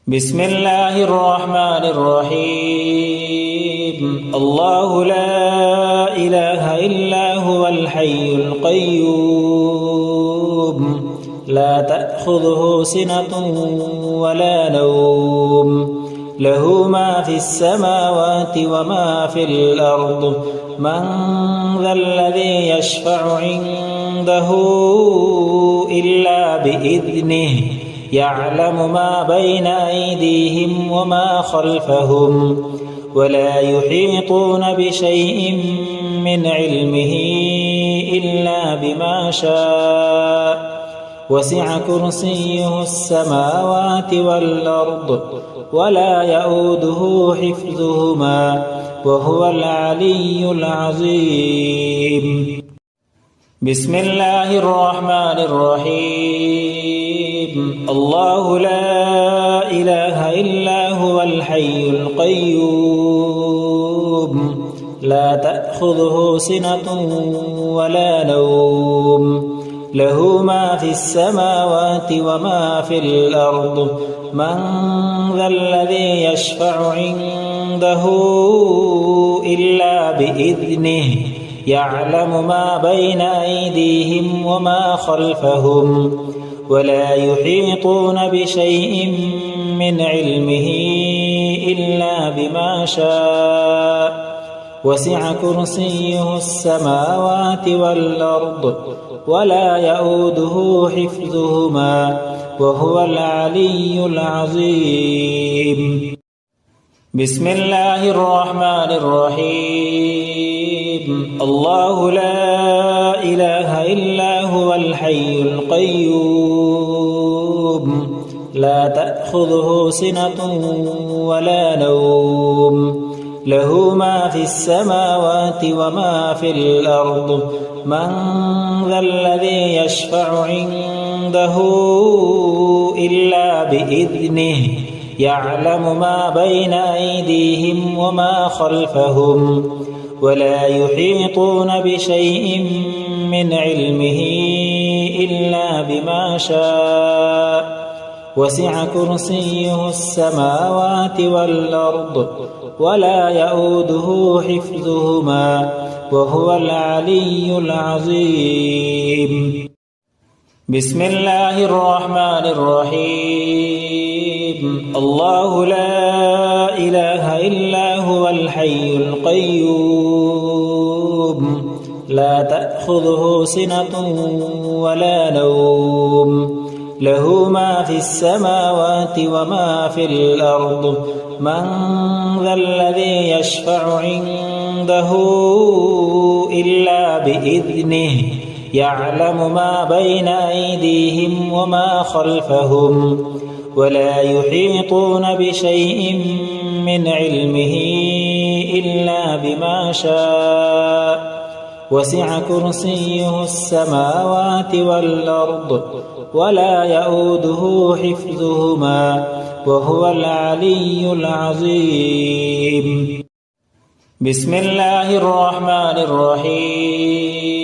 بسم الله الرحمن الرحيم الله لا إله إلا هو الحي القيوم لا تأخذه سنة ولا نوم له ما في السماوات وما في الأرض من ذا الذي يشفع عنده إلا بإذنه يعلم ما بين أيديهم وما خلفهم ولا يحيطون بشيء من علمه إلا بما شاء وسع كرسيه السماوات والأرض ولا يؤوده حفظهما وهو العلي العظيم بسم الله الرحمن الرحيم الله لا إله إلا هو الحي القيوم لا تأخذه سنة ولا نوم له ما في السماوات وما في الأرض من ذا الذي يشفع عنده إلا بإذنه يعلم ما بين أيديهم وما خلفهم ولا يحيطون بشيء من علمه إلا بما شاء وسع كرسيه السماوات والأرض ولا يؤوده حفظهما وهو العلي العظيم بسم الله الرحمن الرحيم الله لا إله إلا هو الحي القيوم لا تأخذه سنة ولا نوم له ما في السماوات وما في الأرض من ذا الذي يشفع عنده إلا بإذنه يعلم ما بين أيديهم وما خلفهم ولا يحيطون بشيء من علمه إلا بما شاء وسع كرسيه السماوات والأرض ولا يؤوده حفظهما وهو العلي العظيم بسم الله الرحمن الرحيم الله لا إله إلا هو الحي القيوم لا تأخذه سنة ولا نوم له ما في السماوات وما في الأرض من ذا الذي يشفع عنده إلا بإذنه يعلم ما بين أيديهم وما خلفهم ولا يحيطون بشيء من علمه إلا بما شاء وسع كرسيه السماوات والأرض ولا يؤوده حفظهما وهو العلي العظيم بسم الله الرحمن الرحيم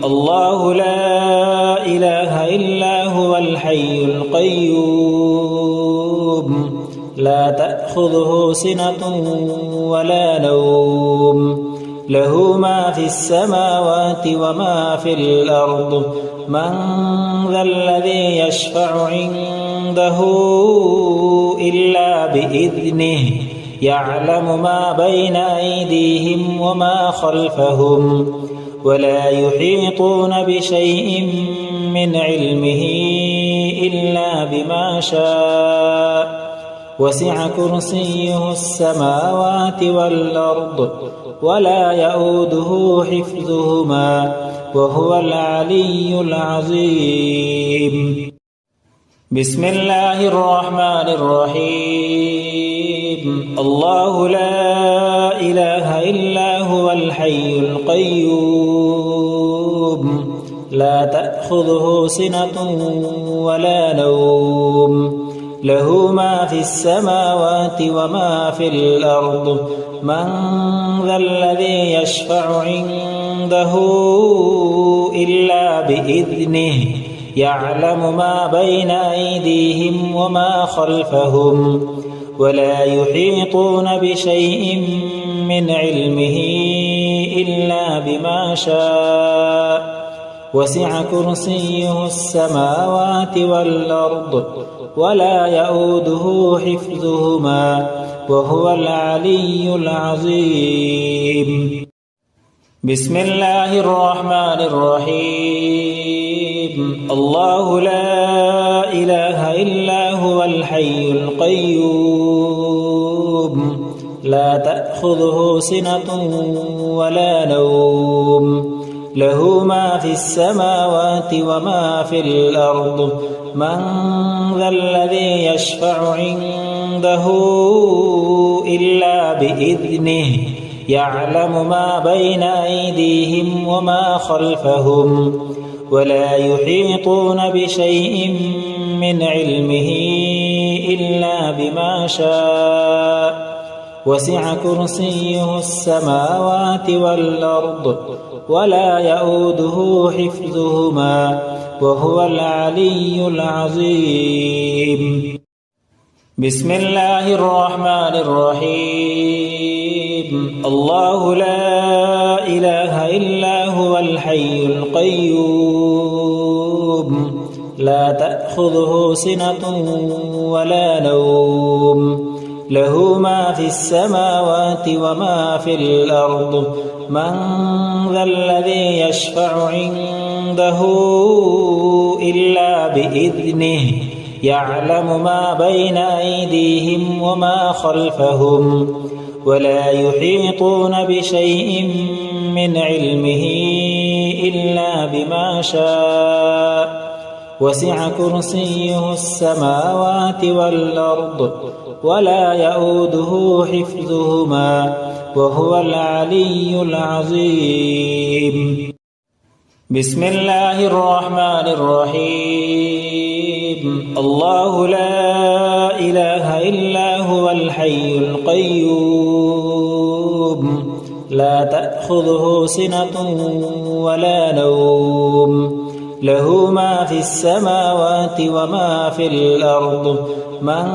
الله لا إله إلا هو الحي القيوم لا تأخذه سنة ولا نوم له ما في السماوات وما في الأرض من ذا الذي يشفع عنده إلا بإذنه يعلم ما بين أيديهم وما خلفهم ولا يحيطون بشيء من علمه إلا بما شاء وسع كرسيه السماوات والأرض ولا يؤوده حفظهما وهو العلي العظيم بسم الله الرحمن الرحيم الله لا إله إلا هو الحي القيوم لا تأخذه سنة ولا نوم له ما في السماوات وما في الأرض من ذا الذي يشفع عنده إلا بإذنه يعلم ما بين أيديهم وما خلفهم ولا يحيطون بشيء من علمه إلا بما شاء وسع كرسيه السماوات والأرض ولا يؤوده حفظهما وهو العلي العظيم. بسم الله الرحمن الرحيم. الله لا إله إلا هو الحي القيوم لا تأخذه سنة ولا نوم له ما في السماوات وما في الأرض من ذا الذي يشفع عنده إلا بإذنه يعلم ما بين أيديهم وما خلفهم ولا يحيطون بشيء من علمه إلا بما شاء وسع كرسيه السماوات والأرض ولا يؤوده حفظهما وهو العلي العظيم. بسم الله الرحمن الرحيم. الله لا إله إلا هو الحي القيوم لا تأخذه سنة ولا نوم له ما في السماوات وما في الأرض من ذا الذي يشفع عنده إلا بإذنه يعلم ما بين أيديهم وما خلفهم ولا يحيطون بشيء من علمه إلا بما شاء وسع كرسيه السماوات والأرض ولا يؤوده حفظهما وهو العلي العظيم. بسم الله الرحمن الرحيم. الله لا إله إلا هو الحي القيوم لا تأخذه سنة ولا نوم له ما في السماوات وما في الأرض من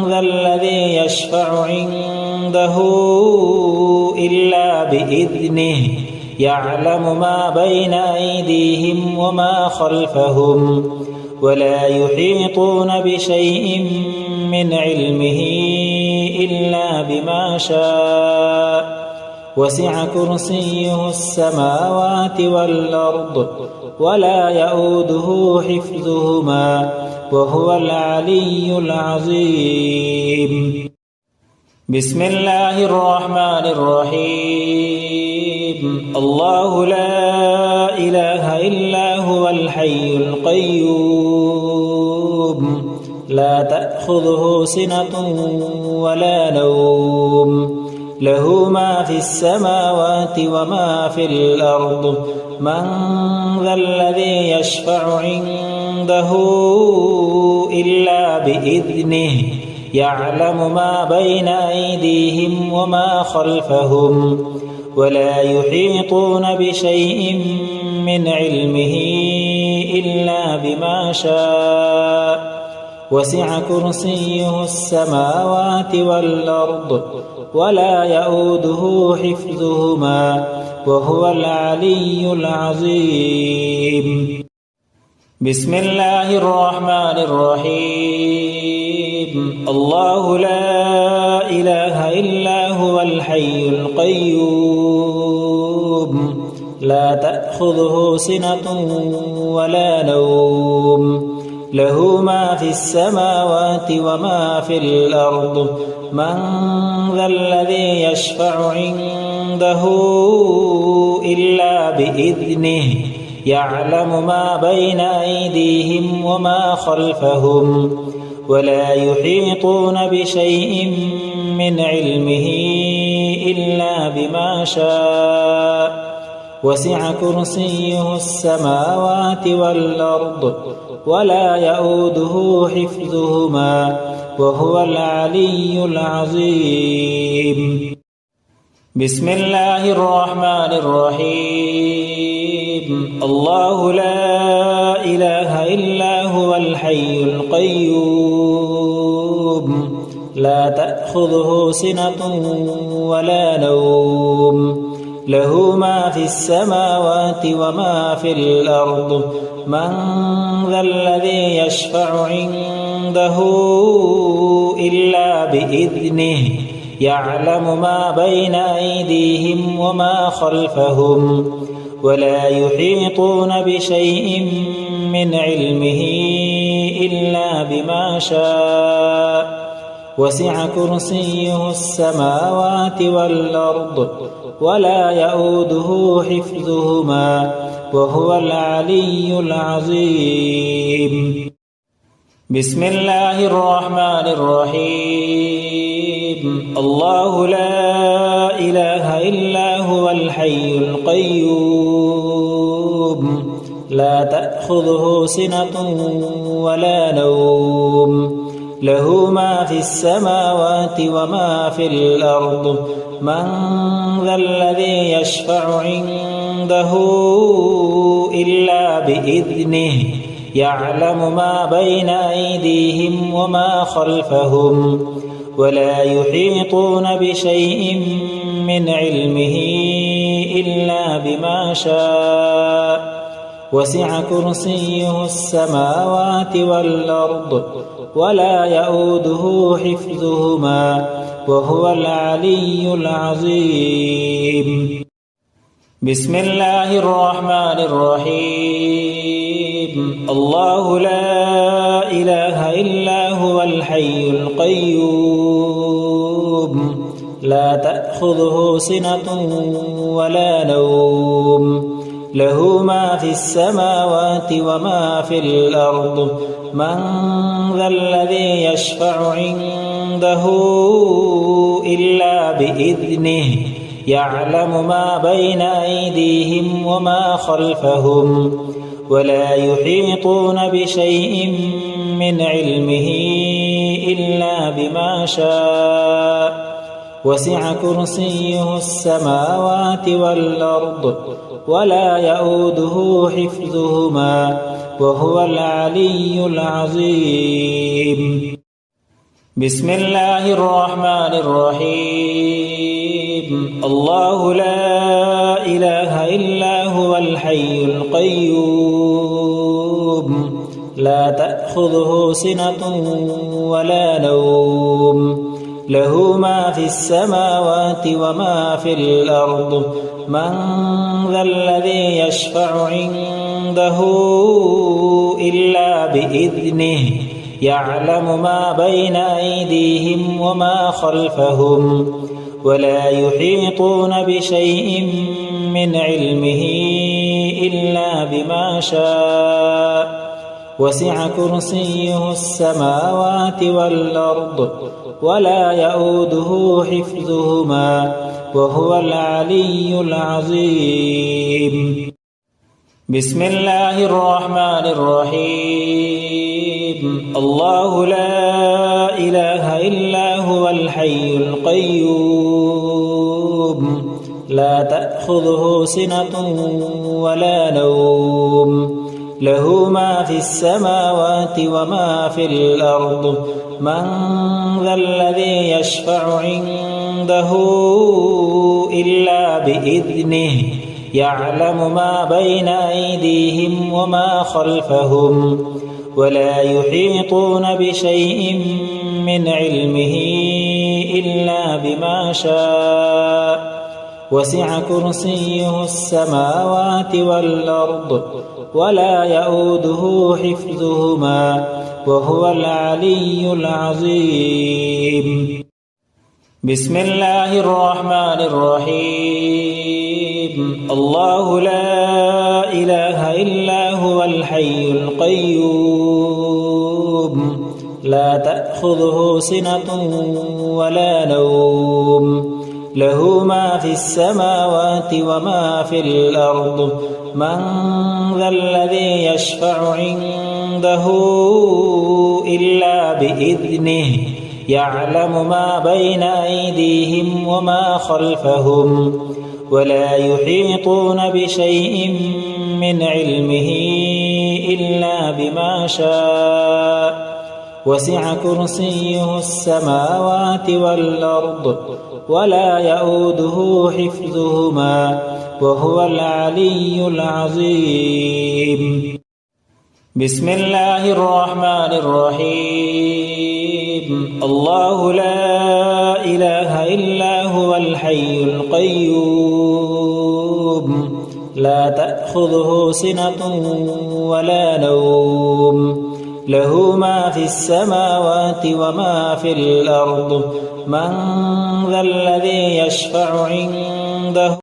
ذا الذي يشفع عنده إلا بإذنه يعلم ما بين أيديهم وما خلفهم ولا يحيطون بشيء من علمه إلا بما شاء وسع كرسيه السماوات والأرض ولا يؤوده حفظهما وهو العلي العظيم. بسم الله الرحمن الرحيم. الله لا إله إلا هو الحي القيوم لا تأخذه سنة ولا نوم له ما في السماوات وما في الأرض من ذا الذي يشفع عنده إلا بإذنه يعلم ما بين أيديهم وما خلفهم ولا يحيطون بشيء من علمه إلا بما شاء وسع كرسيه السماوات والأرض ولا يؤوده حفظهما وهو العلي العظيم. بسم الله الرحمن الرحيم. الله لا إله إلا هو الحي القيوم لا تأخذه سنة ولا نوم له ما في السماوات وما في الأرض من ذا الذي يشفع عنده إلا بإذنه يعلم ما بين أيديهم وما خلفهم ولا يحيطون بشيء من علمه إلا بما شاء وسع كرسيه السماوات والأرض ولا يؤوده حفظهما وهو العلي العظيم. بسم الله الرحمن الرحيم الله لا إله إلا هو الحي القيوم لا تأخذه سنة ولا نوم له ما في السماوات وما في الأرض من ذا الذي يشفع عنده إلا بإذنه يعلم ما بين أيديهم وما خلفهم ولا يحيطون بشيء من علمه إلا بما شاء وسع كرسيه السماوات والأرض ولا يؤوده حفظهما وهو العلي العظيم بسم الله الرحمن الرحيم الله لا إله إلا هو الحي القيوم لا تأخذه سنة ولا نوم له ما في السماوات وما في الأرض من ذا الذي يشفع عنده إلا بإذنه يعلم ما بين أيديهم وما خلفهم ولا يحيطون بشيء من علمه إلا بما شاء وسع كرسيه السماوات والأرض ولا يؤوده حفظهما وهو العلي العظيم بسم الله الرحمن الرحيم الله لا إله إلا هو الحي القيوم لا تأخذه سنة ولا نوم له ما في السماوات وما في الأرض من ذا الذي يشفع عنده إلا بإذنه يعلم ما بين أيديهم وما خلفهم ولا يحيطون بشيء من علمه إلا بما شاء وسع كرسيه السماوات والأرض ولا يؤوده حفظهما وهو العلي العظيم بسم الله الرحمن الرحيم الله لا إله إلا هو الحي القيوم لا تأخذه سنة ولا نوم له ما في السماوات وما في الأرض من ذا الذي يشفع عنده إلا بإذنه يعلم ما بين أيديهم وما خلفهم ولا يحيطون بشيء من علمه إلا بما شاء وسع كرسيه السماوات والأرض ولا يؤوده حفظهما وهو العلي العظيم بسم الله الرحمن الرحيم الله لا إله إلا هو الحي القيوم لا تأخذه سنة ولا نوم له ما في السماوات وما في الأرض من ذا الذي يشفع عنده إلا بإذنه يعلم ما بين أيديهم وما خلفهم ولا يحيطون بشيء من علمه إلا بما شاء وسع كرسيه السماوات والأرض ولا يؤوده حفظهما وهو العلي العظيم بسم الله الرحمن الرحيم الله لا إله إلا هو الحي القيوم لا تأخذه سنة ولا نوم له ما في السماوات وما في الأرض من ذا الذي يشفع عنده إلا بإذنه يعلم ما بين أيديهم وما خلفهم ولا يحيطون بشيء من علمه إلا بما شاء وسع كرسيه السماوات والأرض ولا يؤوده حفظهما وهو العلي العظيم. بسم الله الرحمن الرحيم. الله لا إله إلا هو الحي القيوم لا تأخذه سنة ولا نوم له ما في السماوات وما في الأرض من ذا الذي يشفع عنده